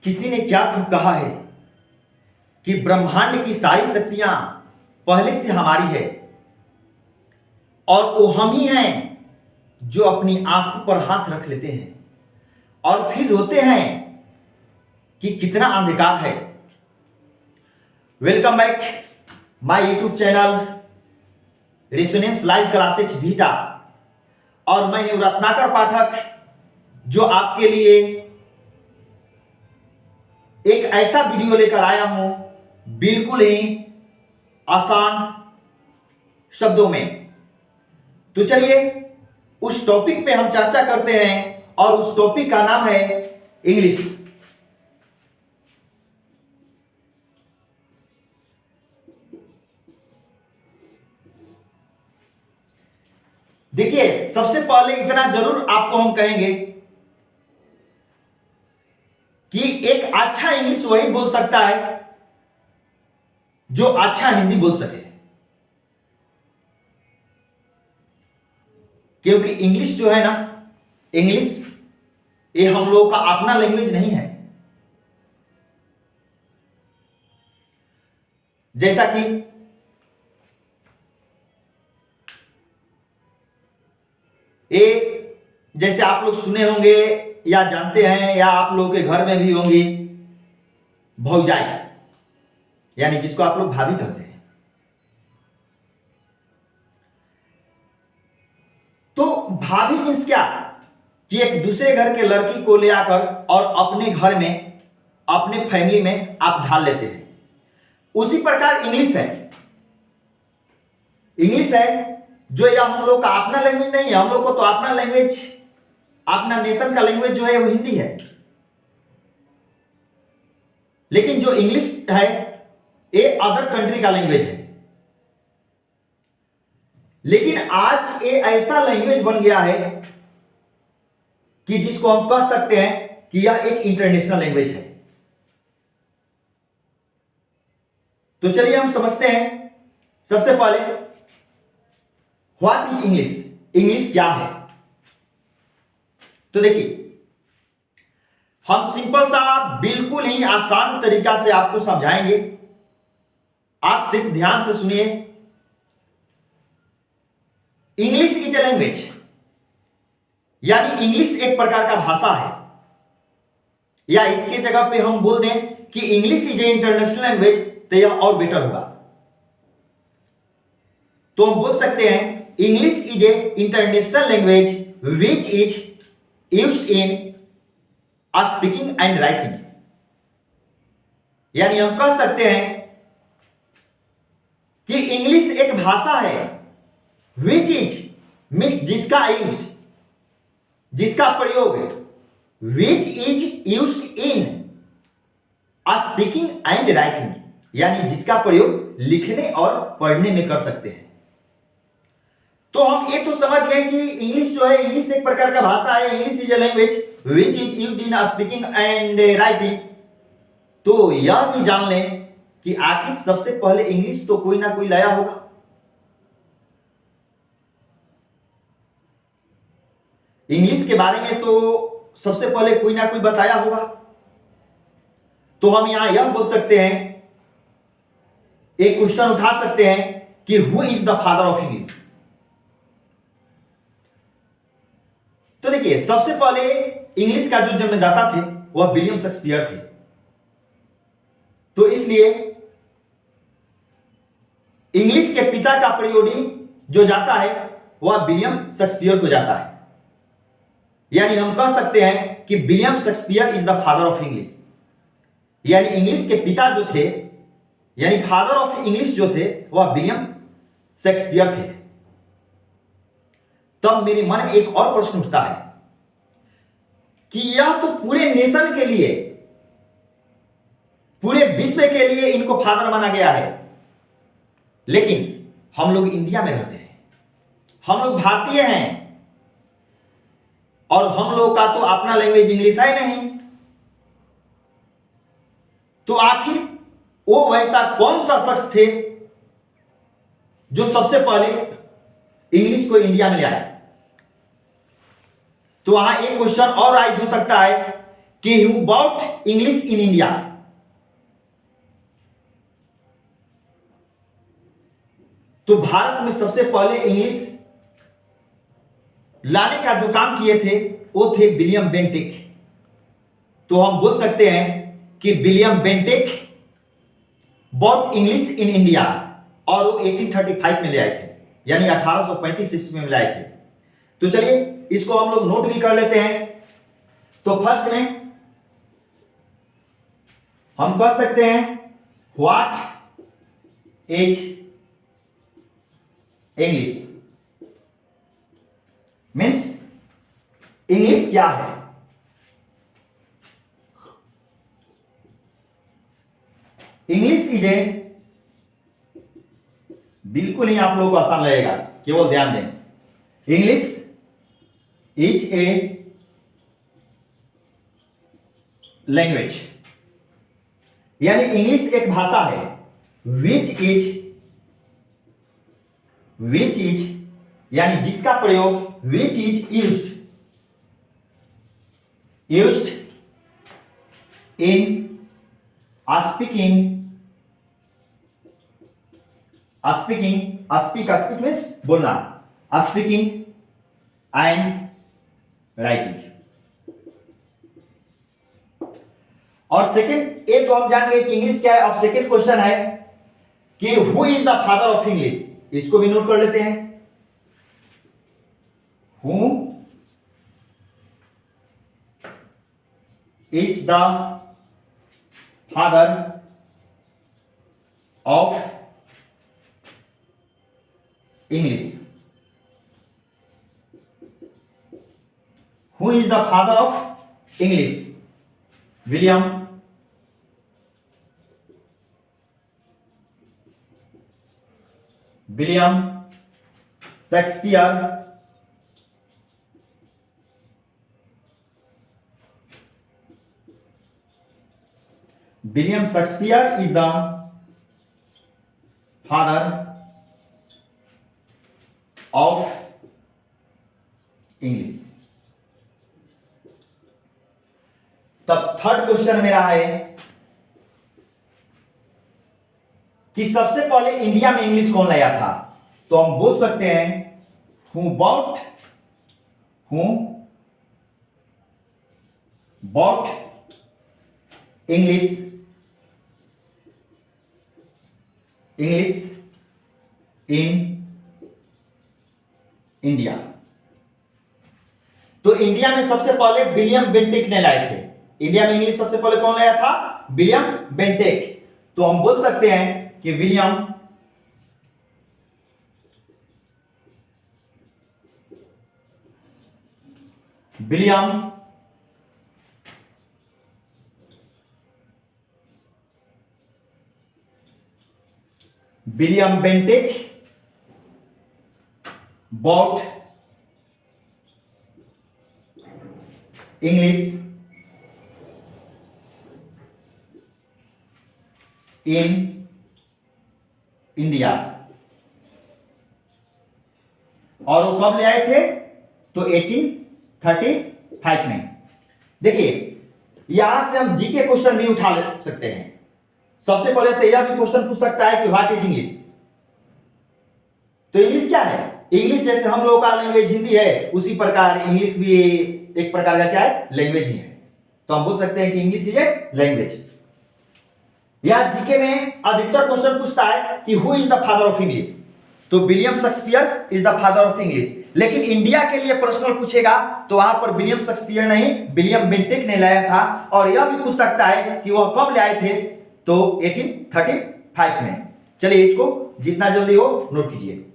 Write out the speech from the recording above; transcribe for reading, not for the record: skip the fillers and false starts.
किसी ने क्या खूब कहा है कि ब्रह्मांड की सारी शक्तियां पहले से हमारी है और वो हम ही हैं जो अपनी आंखों पर हाथ रख लेते हैं और फिर रोते हैं कि कितना अंधकार है। Welcome back my YouTube channel resonance live classes beta और मैं हूं रत्नाकर पाठक जो आपके लिए एक ऐसा वीडियो लेकर आया हूं बिल्कुल ही आसान शब्दों में। तो चलिए उस टॉपिक पे हम चर्चा करते हैं और उस टॉपिक का नाम है इंग्लिश। देखिए, सबसे पहले इतना जरूर आपको हम कहेंगे कि एक अच्छा इंग्लिश वही बोल सकता है जो अच्छा हिंदी बोल सके, क्योंकि इंग्लिश जो है ना, इंग्लिश ये हम लोगों का अपना लैंग्वेज नहीं है। जैसा कि जैसे आप लोग सुने होंगे या जानते हैं या आप लोगों के घर में भी होंगी भौजाई, यानी जिसको आप लोग भाभी कहते हैं। तो भाभी मीन्स क्या कि एक दूसरे घर के लड़की को ले आकर और अपने घर में अपने फैमिली में आप ढाल लेते हैं। उसी प्रकार इंग्लिश है। इंग्लिश है जो या हम लोग का अपना लैंग्वेज नहीं है। हम लोग को तो अपना लैंग्वेज, अपना नेशन का लैंग्वेज जो है वो हिंदी है, लेकिन जो इंग्लिश है ये अदर कंट्री का लैंग्वेज है। लेकिन आज ये ऐसा लैंग्वेज बन गया है कि जिसको हम कह सकते हैं कि यह एक इंटरनेशनल लैंग्वेज है। तो चलिए हम समझते हैं सबसे पहले व्हाट इज इंग्लिश। इंग्लिश क्या है? तो देखिए, हम सिंपल सा बिल्कुल ही आसान तरीका से आपको समझाएंगे। आप सिर्फ ध्यान से सुनिए। इंग्लिश इज ए लैंग्वेज, यानी इंग्लिश एक प्रकार का भाषा है, या इसके जगह पे हम बोल दें कि English is A international language तो यह और बेटर होगा। तो हम बोल सकते हैं English is A international language which is used in speaking and writing. यानी हम कह सकते हैं कि इंग्लिश एक भाषा है विच इज मीन्स जिसका यूज, जिसका प्रयोग which is used in speaking and writing, यानी जिसका प्रयोग लिखने और पढ़ने में कर सकते हैं। तो हम ये तो समझ गए कि इंग्लिश जो है, इंग्लिश एक प्रकार का भाषा है। English is a language which is used in speaking and writing. तो यह भी जान लें कि आखिर सबसे पहले इंग्लिश तो कोई ना कोई लाया होगा। इंग्लिश के बारे में तो सबसे पहले कोई ना कोई बताया होगा। तो हम यहां यह बोल सकते हैं, एक क्वेश्चन उठा सकते हैं कि who is the father of English. तो देखिए, सबसे पहले इंग्लिश का जो जन्मदाता थे वह विलियम शेक्सपियर थे। तो इसलिए इंग्लिश के पिता का प्रयोडी जो जाता है वह विलियम शेक्सपियर को जाता है। यानी हम कह सकते हैं कि William Shakespeare is the father of English. यानी इंग्लिश के पिता जो थे, यानी फादर ऑफ इंग्लिश जो थे वह विलियम शेक्सपियर थे। तब मेरे मन में एक और प्रश्न उठता है कि यह तो पूरे नेशन के लिए, पूरे विश्व के लिए इनको फादर माना गया है, लेकिन हम लोग इंडिया में रहते हैं, हम लोग भारतीय हैं और हम लोग का तो अपना लैंग्वेज इंग्लिश है नहीं। तो आखिर वो वैसा कौन सा शख्स थे जो सबसे पहले इंग्लिश को इंडिया में ले आया? तो वहां एक क्वेश्चन और राइज हो सकता है कि who bought English in India. तो भारत में सबसे पहले इंग्लिश लाने का जो काम किए थे वो थे विलियम बेंटिक। तो हम बोल सकते हैं कि William Bentinck bought English in India, और वो 1835 में ले आए थे, यानी 1835 ईस्वी में लाए थे। तो चलिए इसको हम लोग नोट भी कर लेते हैं। तो फर्स्ट में हम कह सकते हैं what is English, means English क्या है। इंग्लिश इज ए, बिल्कुल ही आप लोगों को आसान लगेगा, केवल ध्यान दें। इंग्लिश इज ए लैंग्वेज, यानी इंग्लिश एक भाषा है विच इज यानी जिसका प्रयोग which is used in speak means बोलना, स्पीकिंग एंड राइटिंग। और सेकंड, एक तो हम जान गए कि इंग्लिश क्या है। अब सेकंड क्वेश्चन है कि who is the father of English, इसको भी नोट कर लेते हैं। Who is the father of English, who is the father of English, William Shakespeare. William Shakespeare is the father of English. तब थर्ड क्वेश्चन मेरा है कि सबसे पहले इंडिया में इंग्लिश कौन लाया था। तो हम बोल सकते हैं who bought English in India. तो इंडिया में सबसे पहले विलियम बेंटिक ने लाए थे। इंडिया में इंग्लिश सबसे पहले कौन लाया था? William Bentinck. तो हम बोल सकते हैं कि William Bentinck bought English in India. और वो कब ले आए थे? तो 1835 में। देखिए यहां से हम जीके क्वेश्चन भी उठा सकते हैं। सबसे पहले तो यह भी क्वेश्चन पूछ सकता है कि व्हाट इज इंग्लिश। तो इंग्लिश क्या है? इंग्लिश जैसे हम लोगों का लैंग्वेज हिंदी है, उसी प्रकार इंग्लिश भी एक प्रकार का क्या है? लैंग्वेज ही है। तो हम बोल सकते हैं कि इंग्लिश इज ए लैंग्वेज। या जीके में अधिकतर क्वेश्चन पूछता है कि who is the father of English. तो William Shakespeare is the father of English. लेकिन इंडिया के लिए प्रश्न पूछेगा तो वहां पर विलियम शेक्सपियर नहीं, विलियम बेंटिक ने लाया था। और यह भी पूछ सकता है कि वह कब ले आए थे? तो 1835 में। चलिए इसको जितना जल्दी हो नोट कीजिए।